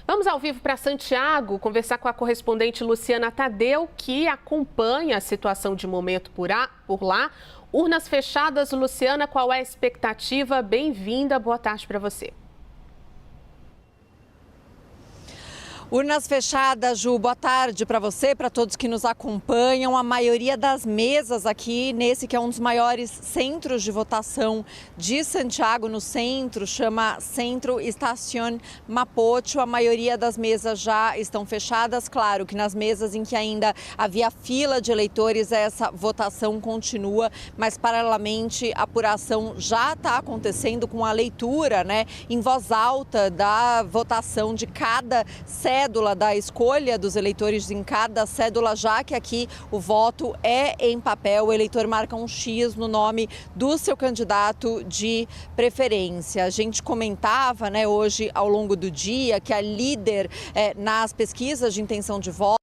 Vamos ao vivo para Santiago conversar com a correspondente Luciana Tadeu, que acompanha a situação de momento por lá. Urnas fechadas, Luciana, qual é a expectativa? Bem-vinda, boa tarde para você. Urnas fechadas, Ju, boa tarde para você, para todos que nos acompanham. A maioria das mesas aqui, nesse que é um dos maiores centros de votação de Santiago, no centro, chama Centro Estación Mapocho. A maioria das mesas já estão fechadas. Claro que nas mesas em que ainda havia fila de eleitores, essa votação continua, mas paralelamente a apuração já está acontecendo com a leitura, em voz alta da votação de cada cédula da escolha dos eleitores em cada cédula, já que aqui o voto é em papel. O eleitor marca um X no nome do seu candidato de preferência. A gente comentava, hoje ao longo do dia que a líder nas pesquisas de intenção de votos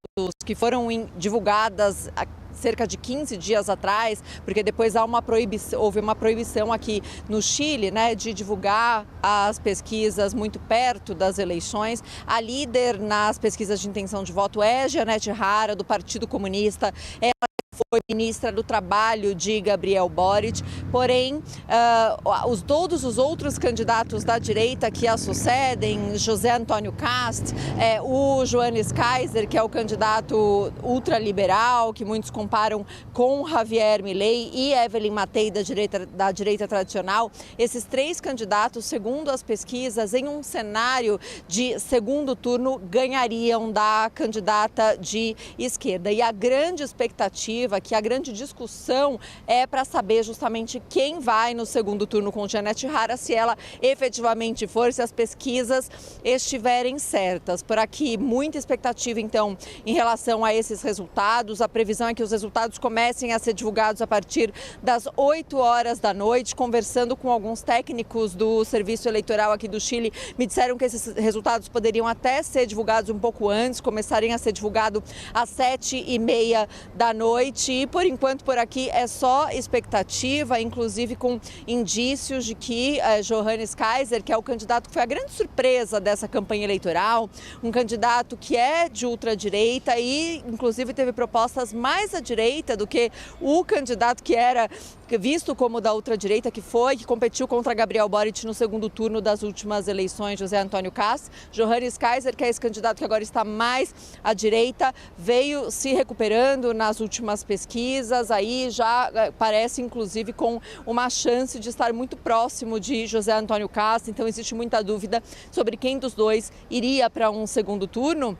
que foram divulgadas cerca de 15 dias atrás, porque depois houve uma proibição aqui no Chile, de divulgar as pesquisas muito perto das eleições. A líder nas pesquisas de intenção de voto é Janete Hara, do Partido Comunista. Ela foi ministra do Trabalho de Gabriel Boric, porém todos os outros candidatos da direita que a sucedem, José Antônio Cast, o Johannes Kaiser, que é o candidato ultraliberal, que muitos comparam com Javier Milei, e Evelyn Matei, da direita tradicional, esses três candidatos, segundo as pesquisas, em um cenário de segundo turno, ganhariam da candidata de esquerda. E a grande expectativa, que a grande discussão é para saber justamente quem vai no segundo turno com Janete Hara, se ela efetivamente for, se as pesquisas estiverem certas. Por aqui, muita expectativa, então, em relação a esses resultados. A previsão é que os resultados comecem a ser divulgados a partir das 8 horas da noite. Conversando com alguns técnicos do Serviço Eleitoral aqui do Chile, me disseram que esses resultados poderiam até ser divulgados um pouco antes, começarem a ser divulgados às 7h30 da noite. E por enquanto por aqui é só expectativa, inclusive com indícios de que Johannes Kaiser, que é o candidato que foi a grande surpresa dessa campanha eleitoral, um candidato que é de ultradireita e inclusive teve propostas mais à direita do que o candidato que era visto como da ultradireita, que competiu contra Gabriel Boric no segundo turno das últimas eleições, José Antônio Cast. Johannes Kaiser, que é esse candidato que agora está mais à direita, veio se recuperando nas últimas pesquisas, aí já parece inclusive com uma chance de estar muito próximo de José Antônio Cast. Então existe muita dúvida sobre quem dos dois iria para um segundo turno.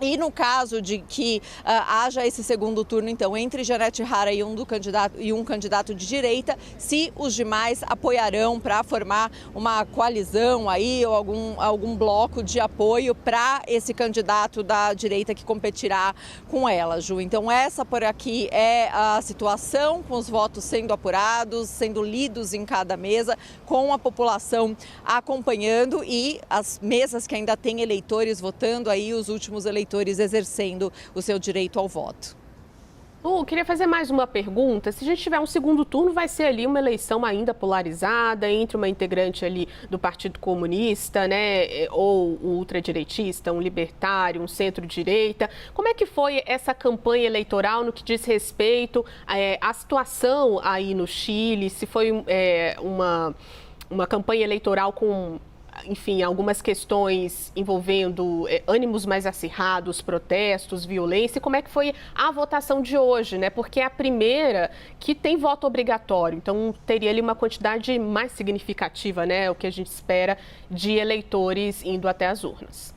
E no caso de que haja esse segundo turno, então, entre Janete Hara e um candidato de direita, se os demais apoiarão para formar uma coalizão aí ou algum bloco de apoio para esse candidato da direita que competirá com ela, Ju. Então, essa por aqui é a situação, com os votos sendo apurados, sendo lidos em cada mesa, com a população acompanhando e as mesas que ainda têm eleitores votando aí, os últimos eleitores exercendo o seu direito ao voto. Queria fazer mais uma pergunta. Se a gente tiver um segundo turno, vai ser ali uma eleição ainda polarizada entre uma integrante ali do Partido Comunista, ou um ultradireitista, um libertário, um centro-direita. Como é que foi essa campanha eleitoral no que diz respeito à situação aí no Chile? Se foi uma campanha eleitoral com, enfim, algumas questões envolvendo ânimos mais acirrados, protestos, violência. E como é que foi a votação de hoje, Porque é a primeira que tem voto obrigatório. Então, teria ali uma quantidade mais significativa, o que a gente espera de eleitores indo até as urnas.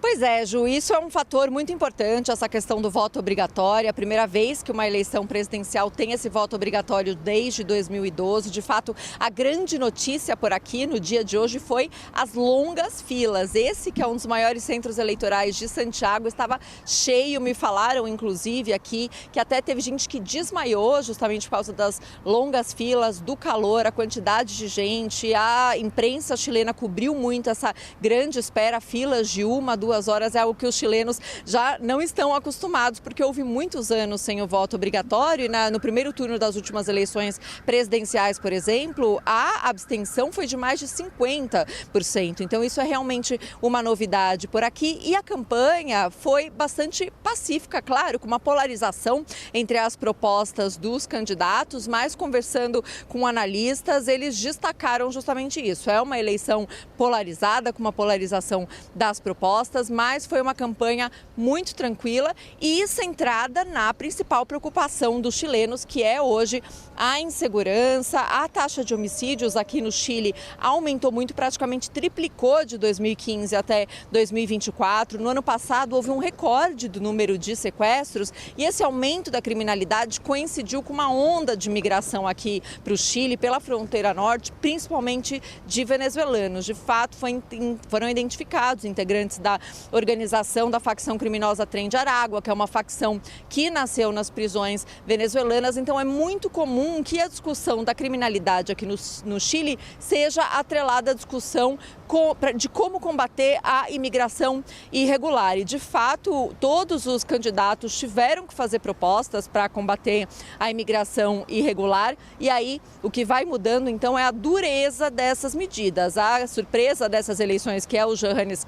Pois é, Ju, isso é um fator muito importante, essa questão do voto obrigatório. A primeira vez que uma eleição presidencial tem esse voto obrigatório desde 2012. De fato, a grande notícia por aqui no dia de hoje foi as longas filas. Esse que é um dos maiores centros eleitorais de Santiago estava cheio. Me falaram, inclusive, aqui que até teve gente que desmaiou justamente por causa das longas filas, do calor, a quantidade de gente. A imprensa chilena cobriu muito essa grande espera, filas de 1, 2 2 horas é algo que os chilenos já não estão acostumados, porque houve muitos anos sem o voto obrigatório e no primeiro turno das últimas eleições presidenciais, por exemplo, a abstenção foi de mais de 50%. Então isso é realmente uma novidade por aqui e a campanha foi bastante pacífica, claro, com uma polarização entre as propostas dos candidatos, mas conversando com analistas, eles destacaram justamente isso. É uma eleição polarizada, com uma polarização das propostas, mas foi uma campanha muito tranquila e centrada na principal preocupação dos chilenos, que é hoje a insegurança. A taxa de homicídios aqui no Chile aumentou muito, praticamente triplicou de 2015 até 2024. No ano passado houve um recorde do número de sequestros e esse aumento da criminalidade coincidiu com uma onda de migração aqui para o Chile, pela fronteira norte, principalmente de venezuelanos. De fato, foram identificados integrantes da organização da facção criminosa Trem de Aragua, que é uma facção que nasceu nas prisões venezuelanas. Então é muito comum que a discussão da criminalidade aqui no Chile seja atrelada à discussão de como combater a imigração irregular. E, de fato, todos os candidatos tiveram que fazer propostas para combater a imigração irregular. E aí, o que vai mudando, então, é a dureza dessas medidas. A surpresa dessas eleições, que é o Johannes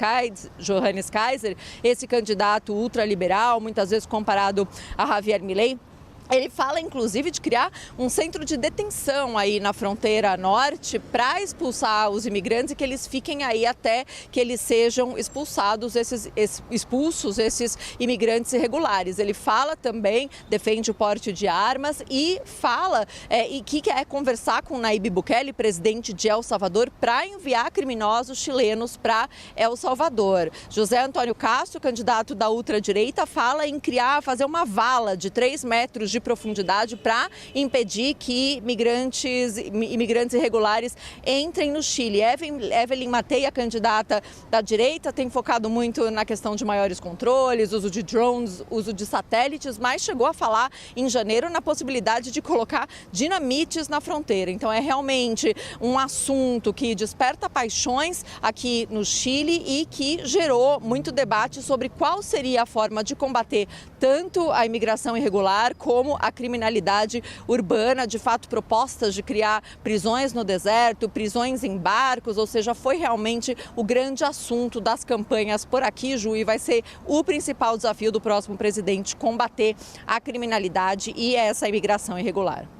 Kaiser, esse candidato ultraliberal, muitas vezes comparado a Javier Milei. Ele fala, inclusive, de criar um centro de detenção aí na fronteira norte para expulsar os imigrantes e que eles fiquem aí até que eles sejam expulsos esses imigrantes irregulares. Ele fala também, defende o porte de armas e fala e que quer conversar com Nayib Bukele, presidente de El Salvador, para enviar criminosos chilenos para El Salvador. José Antônio Castro, candidato da ultradireita, fala em fazer uma vala de 3 metros de profundidade para impedir que imigrantes irregulares entrem no Chile. Evelyn Matei, a candidata da direita, tem focado muito na questão de maiores controles, uso de drones, uso de satélites, mas chegou a falar em janeiro na possibilidade de colocar dinamites na fronteira. Então é realmente um assunto que desperta paixões aqui no Chile e que gerou muito debate sobre qual seria a forma de combater tanto a imigração irregular como a criminalidade urbana. De fato, propostas de criar prisões no deserto, prisões em barcos, ou seja, foi realmente o grande assunto das campanhas por aqui, Ju, e vai ser o principal desafio do próximo presidente, combater a criminalidade e essa imigração irregular.